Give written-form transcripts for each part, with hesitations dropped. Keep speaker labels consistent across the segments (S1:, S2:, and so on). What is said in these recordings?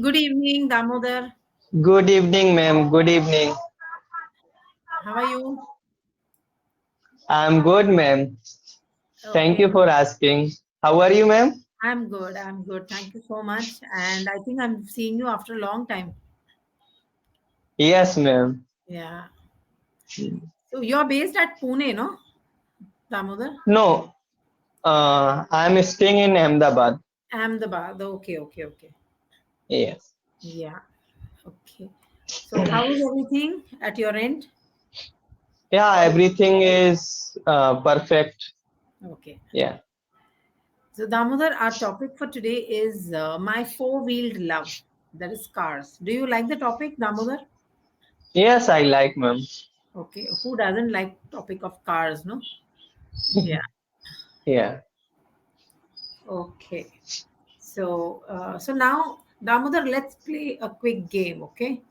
S1: Good evening, Damodar.
S2: Good evening, ma'am. Good evening.
S1: How are you?
S2: I'm good, ma'am. Thank
S1: Okay,
S2: you for asking. How are you, ma'am?
S1: I'm good. I'm good. Thank you so much. And I think I'm seeing you after a long time.
S2: Yes, ma'am.
S1: Yeah. So you're based at Pune, no, Damodar?
S2: No, I'm staying in Ahmedabad.
S1: Ahmedabad. Okay, okay, okay.
S2: Yes.
S1: Yeah. Okay. So how is everything at your end?
S2: Yeah, everything is perfect.
S1: Okay.
S2: Yeah.
S1: So Damodar, our topic for today is my four-wheeled love. That is cars. Do you like the topic, Damodar?
S2: Yes, I like, ma'am.
S1: Okay. Who doesn't like topic of cars, no? Yeah.
S2: Yeah.
S1: Okay. So now, Damodar, let's play a quick game, okay?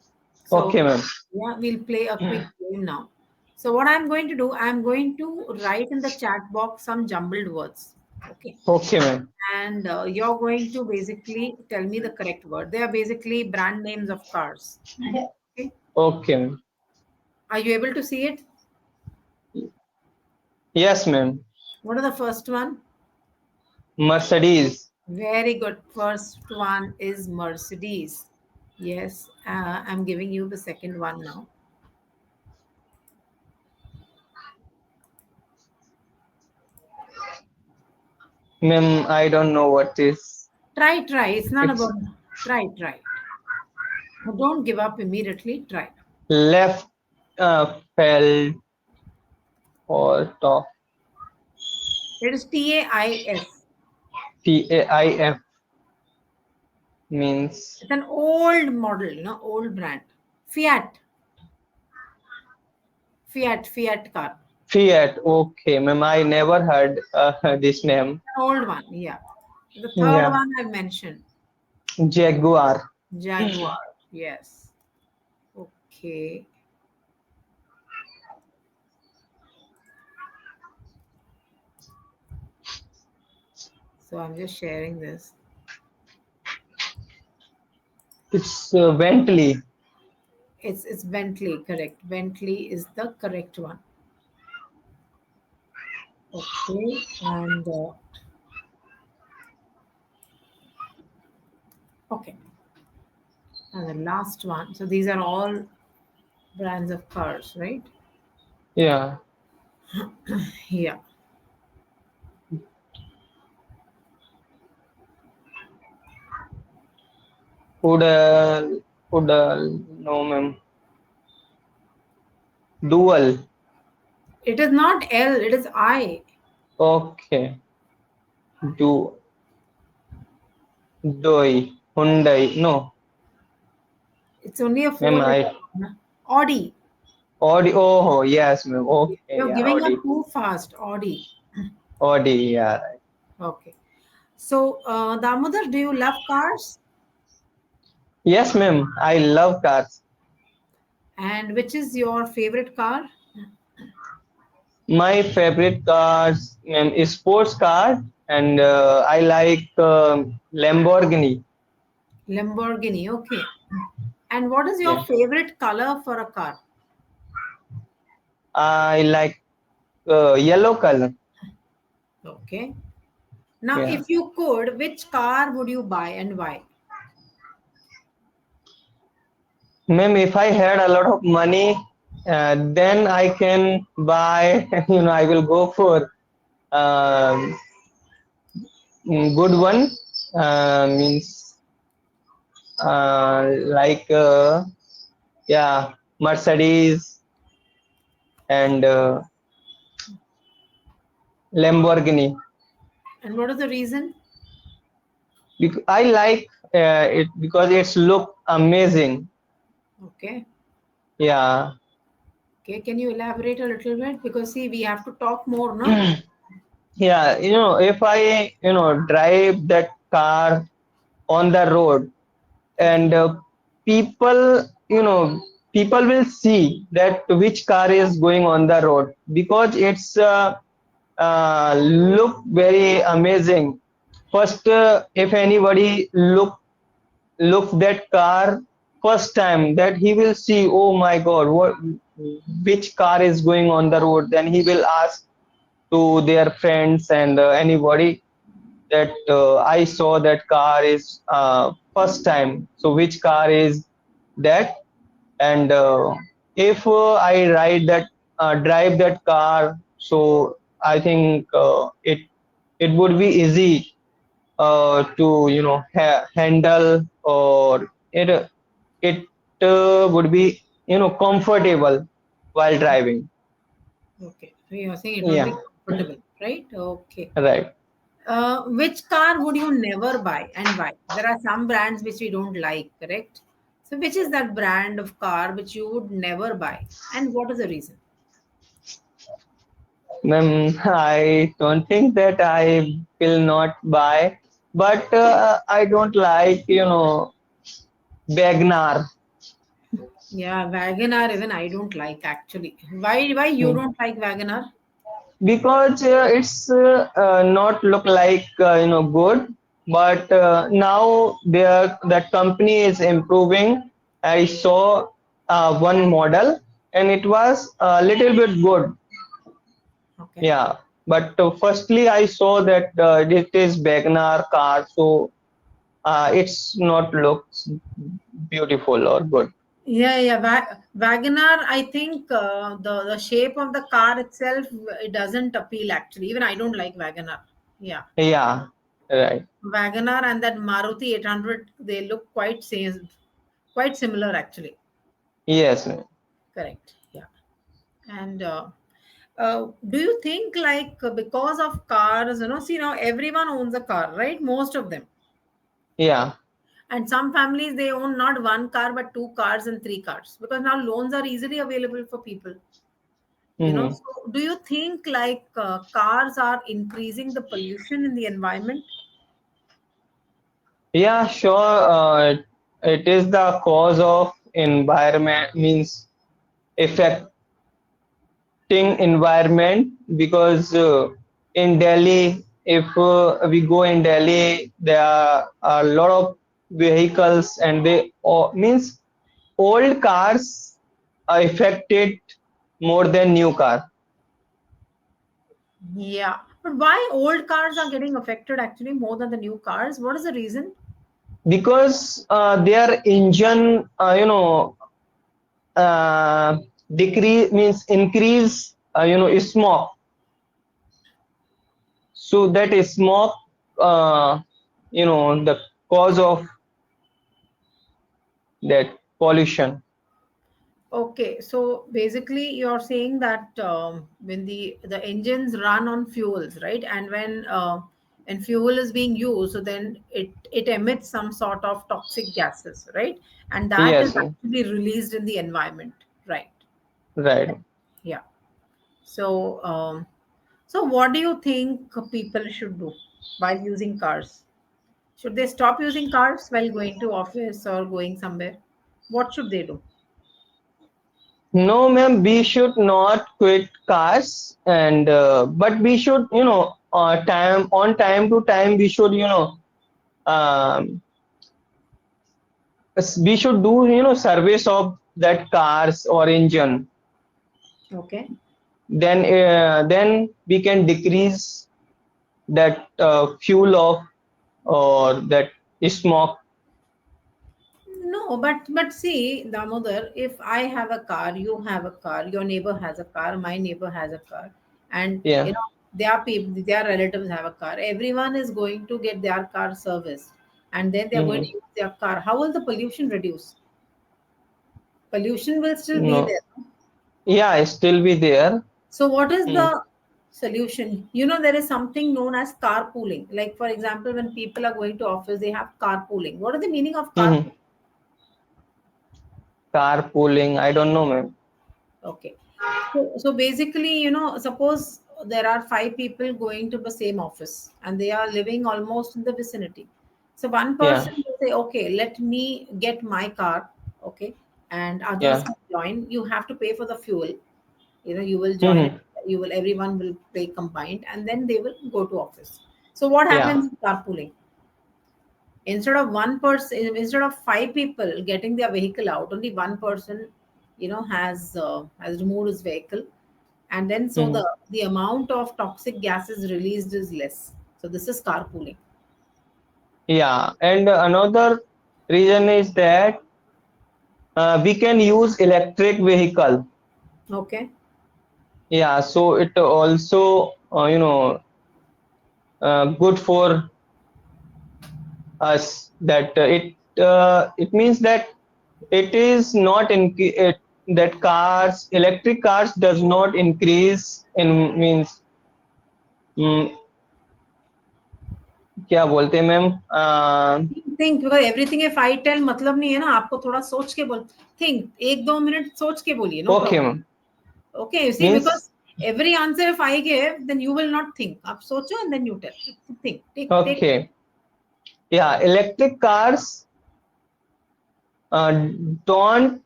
S1: So,
S2: Okay, ma'am.
S1: yeah, we'll play a quick game now. So, what I'm going to do, I'm going to write in the chat box some jumbled words, okay?
S2: Okay, ma'am.
S1: And you're going to basically tell me the correct word. They are basically brand names of cars, okay?
S2: Okay, ma'am.
S1: Are you able to see it?
S2: Yes, ma'am.
S1: What are the first one?
S2: Mercedes.
S1: Very good. First one is Mercedes. Yes, I'm giving you the second one now.
S2: Ma'am, I don't know what is.
S1: Try. It's not
S2: It's
S1: about try. But don't give up immediately. Try.
S2: left fell or top.
S1: It is TAIS.
S2: TAIF means
S1: It's an old model, old brand. Fiat. Fiat car.
S2: Fiat. Okay, ma'am. I never heard this name.
S1: An old one, yeah. The third
S2: Yeah,
S1: one I mentioned.
S2: Jaguar.
S1: Jaguar. Yes. Okay. So I'm just sharing this.
S2: It's Bentley.
S1: It's Bentley, correct. Bentley is the correct one. Okay. And okay. And the last one. So these are all brands of cars, right?
S2: Yeah.
S1: Yeah.
S2: Udal. Udal. No, ma'am. Dual.
S1: It is not L, it is I.
S2: Okay. Du. Doi. Hyundai. No,
S1: It's only a
S2: ma'am.
S1: four letter.
S2: I.
S1: No? Audi.
S2: Audi. Oh, yes, ma'am. Okay.
S1: You're
S2: Yeah,
S1: giving up
S2: Audi.
S1: too fast. Audi.
S2: Audi. Yeah. Right.
S1: Okay. So, Damodar, do you love cars?
S2: Yes, ma'am. I love cars.
S1: And which is your favorite car?
S2: My favorite cars, ma'am, is sports car, and I like Lamborghini.
S1: Lamborghini. Okay. And what is your
S2: Yeah.
S1: favorite color for a car?
S2: I like yellow color.
S1: Okay. Now,
S2: Yeah.
S1: if you could, which car would you buy and why?
S2: Ma'am, if I had a lot of money, then I can buy, I will go for um, good one. Means like, yeah, Mercedes and Lamborghini.
S1: And what is the reason?
S2: I like it because it's look amazing.
S1: Okay.
S2: Yeah.
S1: Okay. Can you elaborate a little bit? Because see, we have to talk more, no?
S2: Yeah, if I, drive that car on the road, and people people will see that which car is going on the road because it's look very amazing. First, if anybody look look that car first time, that he will see, oh my God, what, which car is going on the road. Then he will ask to their friends and anybody that I saw that car is first time. So which car is that? And if I drive that car, so I think it would be easy to handle, or it would be comfortable while driving.
S1: Okay. So you're saying it would be
S2: Yeah,
S1: comfortable, right? Okay.
S2: right.
S1: Which car would you never buy and why? There are some brands which we don't like, correct? So, which is that brand of car which you would never buy, and what is the reason?
S2: I don't think that I will not buy, but I don't like, Wagner.
S1: Yeah, Wagoner even I don't like actually. Why you
S2: Hmm.
S1: don't like Wagoner?
S2: Because it's not look like good, but now that company is improving. I saw one model, and it was a little bit good.
S1: Okay.
S2: Yeah, but firstly I saw that it is Wagner car, so it's not looks beautiful or good.
S1: Yeah, yeah. Wagoner, I think the shape of the car itself it doesn't appeal actually. Even I don't like Wagoner. Yeah,
S2: Yeah, right.
S1: Wagoner and that Maruti 800 they look quite same, quite similar actually.
S2: Yes, ma'am.
S1: Correct. Yeah. And do you think like because of cars, see now everyone owns a car, right? Most of them.
S2: Yeah.
S1: And some families they own not one car but two cars and three cars because now loans are easily available for people.
S2: Hmm.
S1: So do you think like cars are increasing the pollution in the environment?
S2: Yeah, sure. It is the cause of environment, means affecting environment, because in Delhi, if we go in Delhi, there are a lot of vehicles, and they means old cars are affected more than new car,
S1: Yeah. But why old cars are getting affected actually more than the new cars? What is the reason?
S2: because their engine, uh, decrease, means increase, smoke. So that is smoke, uh, the cause of that pollution.
S1: Okay, so basically you're saying that when the engines run on fuels, right? And fuel is being used, so then it emits some sort of toxic gases, right? And that is
S2: Yes,
S1: actually released in the environment, right?
S2: right.
S1: Yeah. So so what do you think people should do while using cars? Should they stop using cars while going to office or going somewhere? What should they do?
S2: No, ma'am, we should not quit cars, and but we should, time to time, we should, um, we should do, service of that cars or engine.
S1: Okay.
S2: Then we can decrease that fuel of, or that smoke.
S1: No, but see, Damodar, if I have a car, you have a car, your neighbor has a car, my neighbor has a car, and
S2: Yeah.
S1: their people, their relatives have a car. Everyone is going to get their car serviced, and then they are going to
S2: Mhm.
S1: use their car. How will the pollution reduce? Pollution will still be
S2: No.
S1: there.
S2: Yeah, it still be there.
S1: So, what is
S2: Mm.
S1: the solution? There is something known as carpooling. Like, for example, when people are going to office, they have carpooling. What is the meaning of carpooling?
S2: Mhm. Carpooling, I don't know, ma'am.
S1: Okay. So basically, suppose there are five people going to the same office and they are living almost in the vicinity. So one
S2: Yeah,
S1: person will say, okay, let me get my car, okay, and others
S2: yeah.
S1: can join. You have to pay for the fuel. You will join,
S2: Mhm.
S1: everyone will pay combined and then they will go to office. So what
S2: Yeah.
S1: happens in carpooling? Instead of one person, instead of five people getting their vehicle out, only one person, has removed his vehicle, and then so
S2: Hmm.
S1: the amount of toxic gases released is less. So this is carpooling.
S2: Yeah, and another reason is that we can use electric vehicle.
S1: Okay.
S2: Yeah, so it also good for us that it means that it is not that cars electric cars does not increase in means क्या बोलते हैं ma'am
S1: think, because everything if I tell मतलब नहीं है ना, आपको थोड़ा सोच के बोल। थिंक, एक दो मिनट सोच के बोलिए, no
S2: okay ma'am
S1: problem. Okay, you see,
S2: means
S1: because every answer if I give, then you will not think. आप सोचो and then you tell. Think. Take.
S2: okay yeah electric cars don't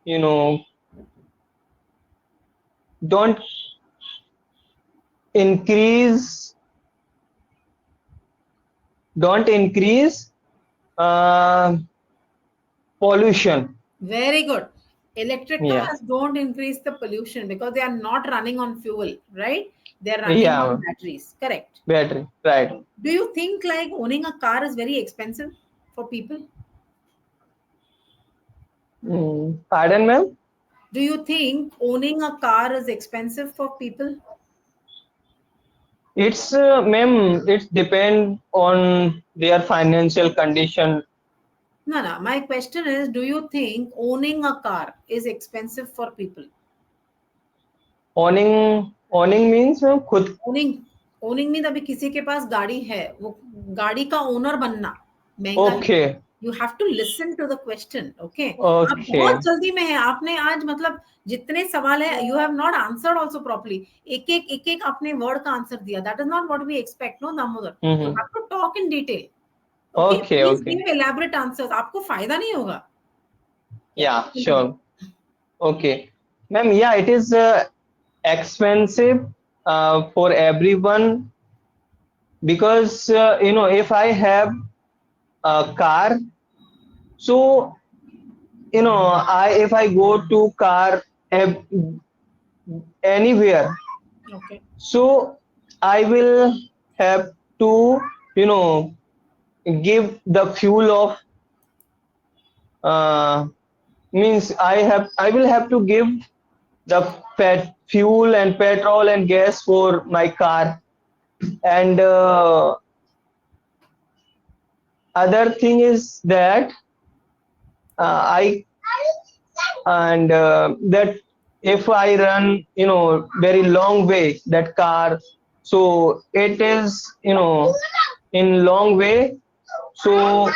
S2: you know don't increase don't increase uh, pollution.
S1: Very good. Electric
S2: Yeah,
S1: cars don't increase the pollution because they are not running on fuel, right? They are running on
S2: yeah,
S1: batteries. Correct.
S2: battery, right.
S1: Do you think like owning a car is very expensive for people?
S2: Pardon, ma'am?
S1: Do you think owning a car is expensive for people?
S2: It's, ma'am, it's depend on their financial condition.
S1: No, no. My question is, do you think owning a car is expensive for people?
S2: Owning means खुद.
S1: Owning, owning mean अभी किसी के पास गाड़ी है, वो गाड़ी का owner बनना महंगा नहीं।
S2: Okay,
S1: you have to listen to the question, okay? आप बहुत
S2: okay.
S1: जल्दी में है, आपने आज मतलब जितने सवाल है you have not answered also properly. एक एक आपने वर्ड का आंसर दिया, that is not what we expect, no Damodar. You
S2: Mm-hmm.
S1: Have to talk in detail, okay?
S2: Okay,
S1: please
S2: okay.
S1: Give elaborate answers, आपको फायदा नहीं होगा। या
S2: Yeah,
S1: continue.
S2: sure. Okay. Ma'am, yeah, it is expensive for everyone because if I have a car, so I if I go to car ev- anywhere,
S1: okay.
S2: so I will have to you know give the fuel of means I will have to give the fuel and petrol and gas for my car and other thing is that I and that if I run very long way that car, so it is in long way, so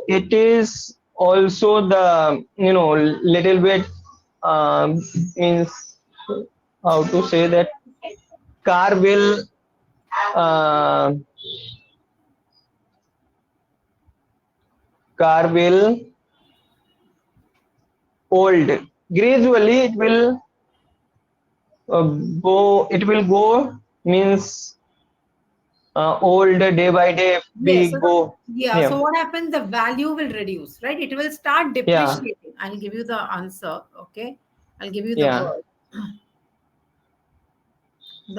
S2: it is also the little bit means how to say that car will uh, car will old gradually uh, it will go means old day by day if
S1: Yes.
S2: we
S1: So
S2: go.
S1: yeah.
S2: Yeah,
S1: So what happens? The value will reduce, right? It will start
S2: yeah,
S1: depreciating. I'll give you the answer. Okay. I'll give you the
S2: yeah,
S1: word.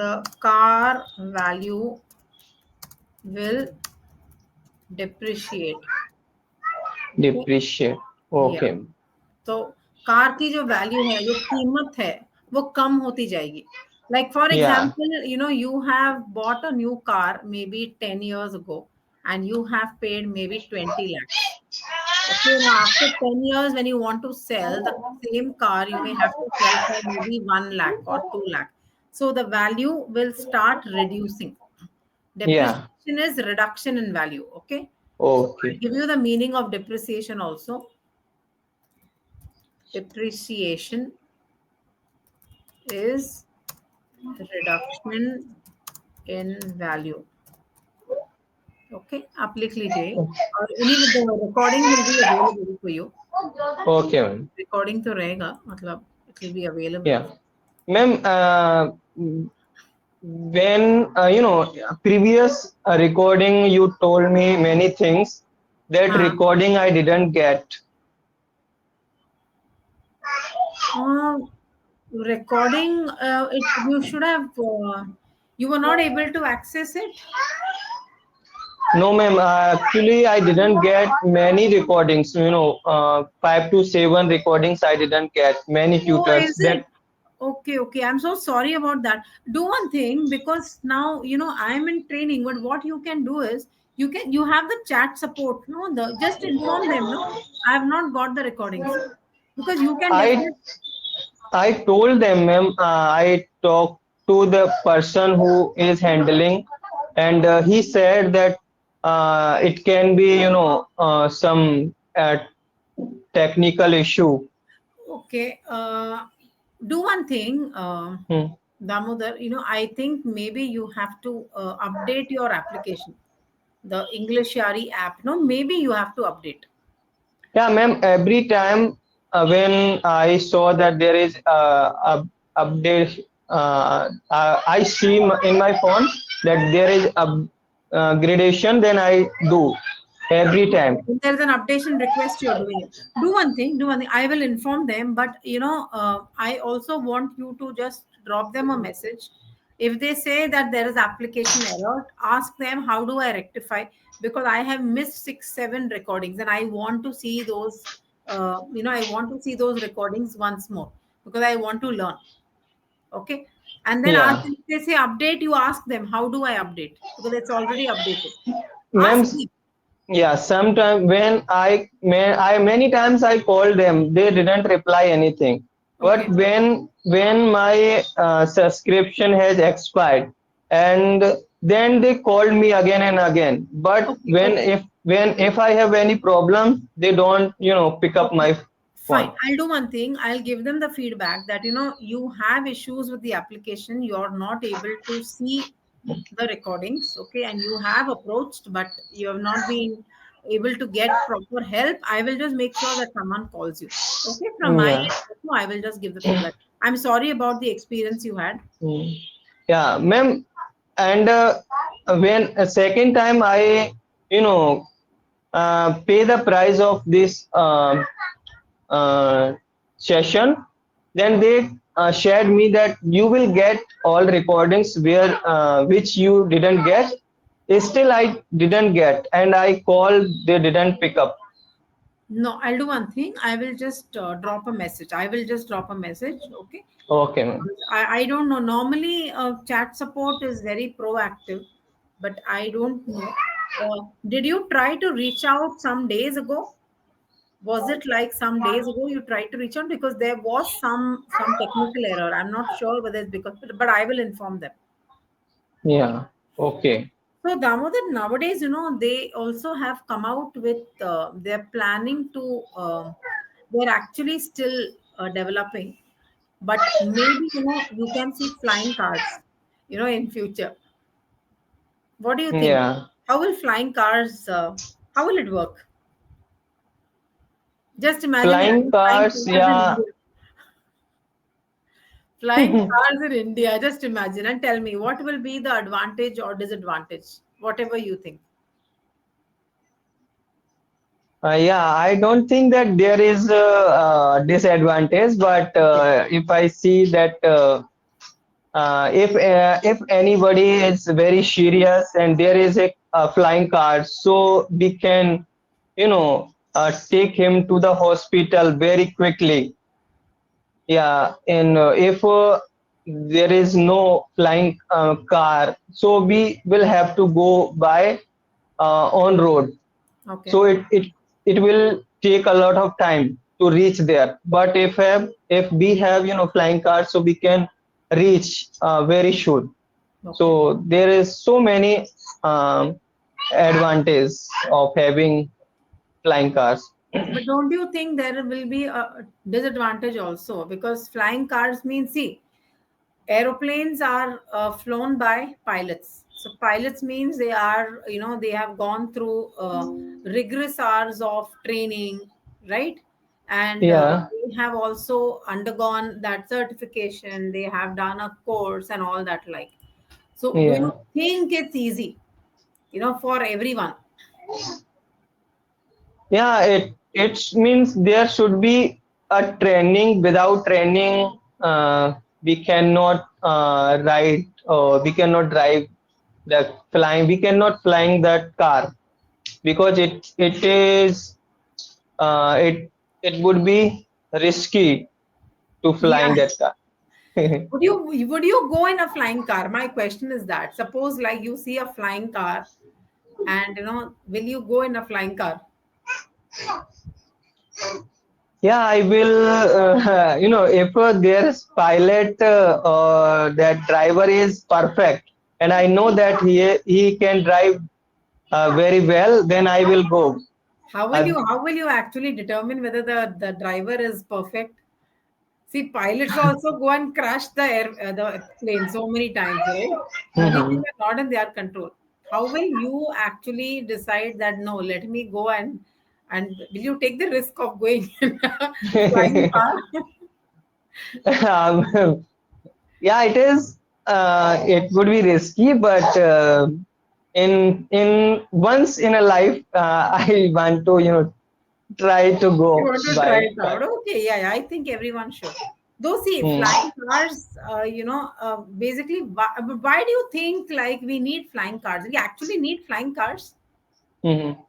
S1: The car value will depreciate. Okay.
S2: depreciate.
S1: Yeah.
S2: Okay.
S1: तो car की जो value है, जो कीमत है, वो कम होती जाएगी। Like for
S2: Yeah,
S1: example, you have bought a new car maybe 10 years ago and you have paid maybe 20 lakhs. Okay, now after 10 years, when you want to sell the same car, you may have to sell for maybe 1 lakh or 2 lakh. So the value will start reducing.
S2: yeah.
S1: Depreciation is reduction in value. Okay. So I'll
S2: Okay,
S1: give you the meaning of depreciation also. Depreciation is reduction in value. Okay, आप लिख लीजिए, और उन्हीं recording will be available for you.
S2: okay, ma'am.
S1: Recording तो रहेगा, मतलब it will be available.
S2: Yeah, ma'am. when previous recording you told me many things, that
S1: Huh.
S2: recording I didn't get.
S1: Uh, Recording, it you should have, you were not able to access it.
S2: No ma'am, actually I didn't get many recordings, 5 to 7 recordings I didn't get, many
S1: Oh,
S2: tutors
S1: is
S2: then.
S1: it? Okay, okay. I'm so sorry about that. Do one thing, because now I'm in training. But what you can do is, you have the chat support. No, the just inform them. No, I have not got the recordings, because you can
S2: I
S1: definitely.
S2: I told them, ma'am, I talked to the person who is handling, and he said that it can be, some technical issue.
S1: Okay. Do one thing,
S2: Hmm.
S1: Damodar. I think maybe you have to update your application, the English Yari app. No, maybe you have to update.
S2: Yeah, ma'am. Every time when I saw that there is a update, I see in my phone that there is a gradation. Then I do every
S1: Okay.
S2: time.
S1: If there's an updation request, you're doing it. Do one thing. I will inform them, but I also want you to just drop them a message. If they say that there is application error, ask them how do I rectify, because I have missed 6, 7 recordings, and I want to see those. I want to see those recordings once more, because I want to learn. Okay, and then ask
S2: Yeah,
S1: them. If they say update, you ask them how do I update, because it's already updated.
S2: ma'am.
S1: Ask them.
S2: Yeah, sometimes I many times I called them, they didn't reply anything. But
S1: Okay.
S2: when my subscription has expired, and then they called me again and again. But
S1: Okay. Okay.
S2: if I have any problem, they don't pick up
S1: Okay,
S2: my
S1: fine.
S2: phone.
S1: I'll do one thing. I'll give them the feedback that you have issues with the application. You're not able to see the recordings, okay, and you have approached, but you have not been able to get proper help. I will just make sure that someone calls you. Okay, from my
S2: Yeah.
S1: end, also, I will just give the feedback. I'm sorry about the experience you had.
S2: Mm. Yeah, ma'am. And when a second time I you know pay the price of this uh, session, then they shared me that you will get all recordings where which you didn't get. Still, I didn't get, and I called, they didn't pick up.
S1: No, I'll do one thing. I will just drop a message. I will just drop a message, okay?
S2: Okay, ma'am.
S1: I don't know. Normally, chat support is very proactive, but I don't know. Did you try to reach out some days ago? Was it like some days ago you tried to reach out, because there was some technical error? I'm not sure whether it's because, but I will inform them. Okay.
S2: Yeah. Okay.
S1: So Damodar, nowadays, they also have come out with, they're planning to, they're actually still developing, but maybe, you can see flying cars, in future. What do you think?
S2: Yeah.
S1: How will flying cars, how will it work? Just imagine
S2: Flying
S1: flying
S2: cars.
S1: cars in
S2: Yeah.
S1: India. Flying cars in India. Just imagine and tell me what will be the advantage or disadvantage, whatever you think.
S2: Yeah, I don't think that there is a, disadvantage, but
S1: Okay.
S2: if I see that if anybody is very serious and there is a flying car, so we can take him to the hospital very quickly. Yeah, and if there is no flying car, so we will have to go by on road,
S1: Okay.
S2: so it will take a lot of time to reach there. But if we have flying cars, so we can reach very soon.
S1: Okay.
S2: So there is so many advantage of having flying cars.
S1: But don't you think there will be a disadvantage also? Because flying cars means, see, aeroplanes are flown by pilots. So pilots means they have gone through rigorous hours of training, right? And
S2: Yeah.
S1: they have also undergone that certification. They have done a course and all that, like. So do you
S2: Yeah.
S1: think it's easy, for everyone?
S2: Yeah, it means there should be a training. Without training, we cannot ride, or we cannot drive the flying. We cannot flying that car, because it is it would be risky to flying
S1: Yeah.
S2: that car.
S1: Would you go in a flying car? My question is that. Suppose like you see a flying car and will you go in a flying car?
S2: Yeah, I will. If there's pilot or that driver is perfect, and I know that he can drive very well, then I will go.
S1: How will
S2: I,
S1: you how will you actually determine whether the driver is perfect? See, pilots also go and crash the plane so many times, right? Many things
S2: Mhm.
S1: are not in their control. How will you actually decide that no, let me go and will you take the risk of going in a flying car?
S2: Um, yeah, it is. It would be risky, but in once in a life, I want to try to
S1: You
S2: go
S1: want to try
S2: by.
S1: it out? Okay, yeah, yeah, I think everyone should. Though, see,
S2: Hmm.
S1: flying cars, basically, why do you think like we need flying cars? We actually need flying cars.
S2: Mhm.
S1: What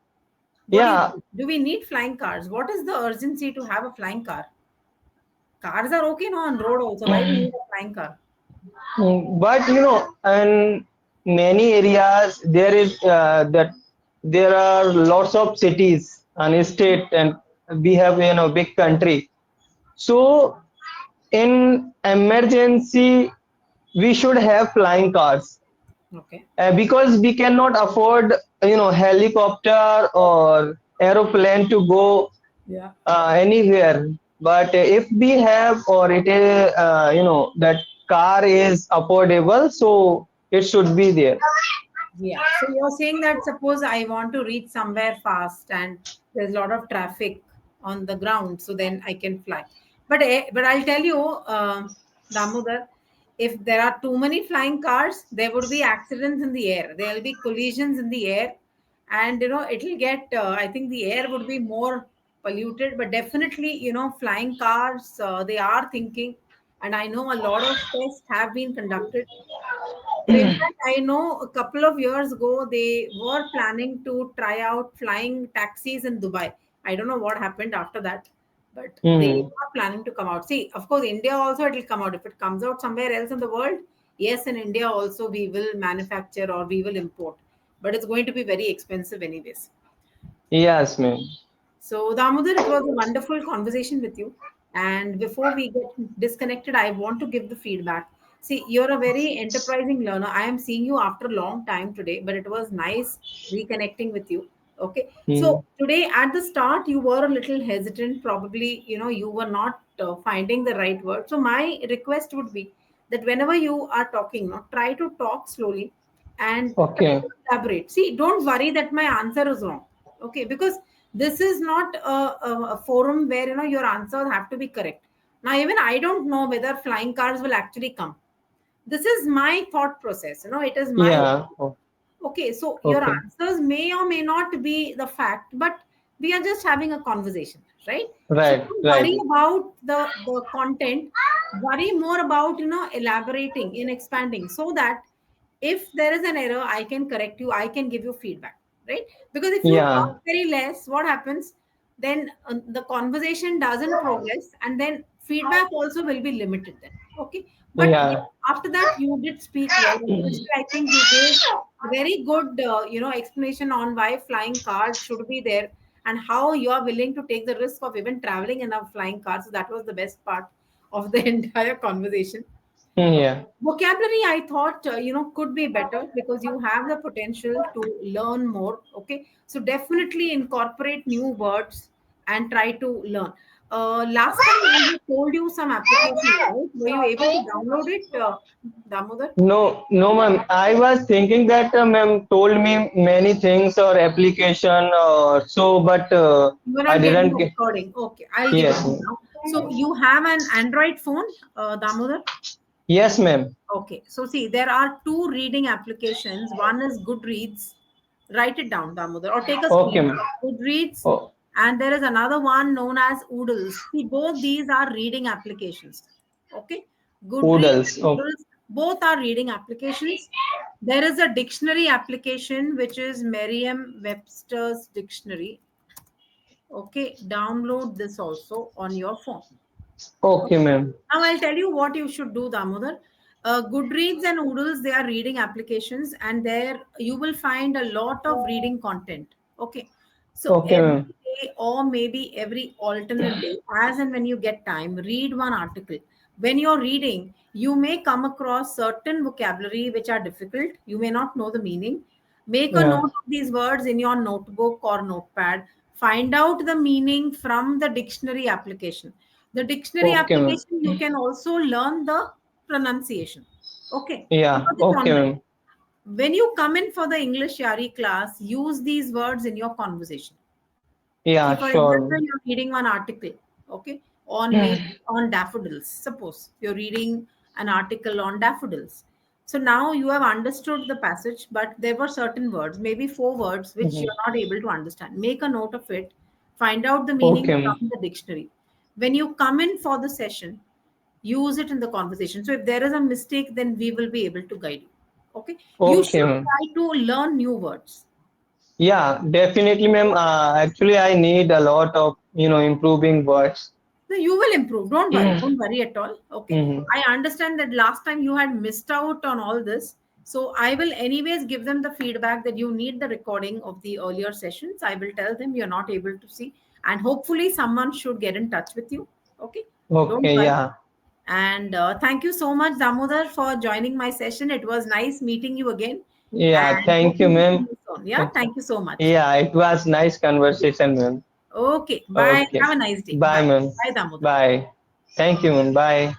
S1: do you
S2: Yeah.
S1: think? Do we need flying cars? What is the urgency to have a flying car? Cars are okay no on road also. Why we need a flying car?
S2: But in many areas there is that there are lots of cities and state, and we have big country. So in emergency we should have flying cars,
S1: Okay.
S2: because we cannot afford helicopter or aeroplane to go
S1: Yeah.
S2: anywhere. But if we have, or it is that car is affordable, so it should be there.
S1: Yeah. So you're saying that suppose I want to reach somewhere fast and there's a lot of traffic on the ground, so then I can fly. But I'll tell you, Damodar, if there are too many flying cars, there would be accidents in the air. There will be collisions in the air, and it'll get. I think the air would be more polluted. But definitely, flying cars, they are thinking, and I know a lot of tests have been conducted. In fact, I know a couple of years ago they were planning to try out flying taxis in Dubai. I don't know what happened after that, but they
S2: Hmm.
S1: are planning to come out. See, of course, India also it will come out. If it comes out somewhere else in the world, yes, in India also we will manufacture or we will import, but it's going to be very expensive anyways.
S2: Yes, ma'am.
S1: So, Damodar, it was a wonderful conversation with you. And before we get disconnected, I want to give the feedback. See, you're a very enterprising learner. I am seeing you after a long time today, but it was nice reconnecting with you. Okay.
S2: Hmm.
S1: So, today at the start, you were a little hesitant. Probably, you were not finding the right word. So, my request would be that whenever you are talking, try to talk slowly and try
S2: Okay.
S1: to elaborate. See, don't worry that my answer is wrong. Okay, because this is not a forum where your answers have to be correct. Now, even I don't know whether flying cars will actually come. This is my thought process. It is my
S2: Yeah. Oh,
S1: okay. So your
S2: okay.
S1: answers may or may not be the fact, but we are just having a conversation, right? So
S2: Right.
S1: don't
S2: Right.
S1: worry about the content. Worry more about elaborating in expanding so that if there is an error, I can correct you. I can give you feedback, right? Because if you talk
S2: Yeah.
S1: very less, what happens? Then the conversation doesn't progress, and then feedback also will be limited. Then, okay. But yes,
S2: Yeah.
S1: after that, you did speak well. Especially, I think you gave a very good, explanation on why flying cars should be there and how you are willing to take the risk of even traveling in a flying car. So that was the best part of the entire conversation.
S2: Yeah.
S1: Vocabulary I thought could be better because you have the potential to learn more. Okay, so definitely incorporate new words and try to learn. Last time I had told you some application, right? Were you able to download it, Damodar?
S2: No, no, ma'am. I was thinking that ma'am told me many things or application or so, but
S1: You were
S2: I
S1: not getting
S2: didn't
S1: the
S2: get.
S1: recording. Okay, I'll give it
S2: Yes,
S1: to you
S2: ma'am.
S1: now. So you have an Android phone, Damodar?
S2: Yes, ma'am.
S1: Okay, so see, there are two reading applications. One is Goodreads. Write it down, Damodar, or take a
S2: Okay, ma'am.
S1: screenshot. Goodreads,
S2: Oh,
S1: and there is another one known as Oodles. See, both these are reading applications. Okay, Goodreads
S2: oodles.
S1: and
S2: Oh,
S1: Oodles, both are reading applications. There is a dictionary application which is Merriam-Webster's dictionary. Okay, download this also on your phone.
S2: okay, ma'am.
S1: Now I'll tell you what you should do, Damodar. Goodreads and Oodles, they are reading applications, and there you will find a lot of reading content. Okay. So
S2: Okay,
S1: every
S2: ma'am.
S1: day or maybe every alternate day, as and when you get time, read one article. When you're reading, you may come across certain vocabulary which are difficult. You may not know the meaning. Make a
S2: Yeah.
S1: note of these words in your notebook or notepad. Find out the meaning from the dictionary application. The dictionary
S2: Okay, ma'am.
S1: application, you can also learn the pronunciation. Okay,
S2: Yeah.
S1: because it's
S2: Okay,
S1: online.
S2: ma'am.
S1: When you come in for the English Yari class, use these words in your conversation. Say,
S2: Yeah,
S1: for example,
S2: sure.
S1: you're reading one article, okay, on maybe on daffodils. Suppose you're reading an article on daffodils. So now you have understood the passage, but there were certain words, maybe four words, which
S2: Mhm.
S1: you're not able to understand. Make a note of it, find out the meaning
S2: Okay, ma'am.
S1: from the dictionary. When you come in for the session, use it in the conversation. So if there is a mistake, then we will be able to guide you. Okay. You
S2: Okay,
S1: should
S2: ma'am.
S1: try to learn new words.
S2: Yeah, definitely, ma'am. Actually, I need a lot of, improving words.
S1: No, you will improve. Don't worry. Don't worry at all. Okay.
S2: Mm-hmm.
S1: I understand that last time you had missed out on all this. So I will anyways give them the feedback that you need the recording of the earlier sessions. I will tell them you're not able to see. And hopefully someone should get in touch with you. Okay. Don't
S2: Okay,
S1: worry.
S2: yeah.
S1: And thank you so much, Damodar, for joining my session. It was nice meeting you again.
S2: Yeah,
S1: And
S2: thank you,
S1: hoping to see
S2: ma'am.
S1: you soon. Yeah. Thank you so much.
S2: Yeah, it was nice conversation, ma'am.
S1: Okay. Bye.
S2: Okay.
S1: Have a nice day.
S2: Bye,
S1: Bye.
S2: ma'am.
S1: Bye, Damodar.
S2: Bye. Thank you, ma'am. Bye.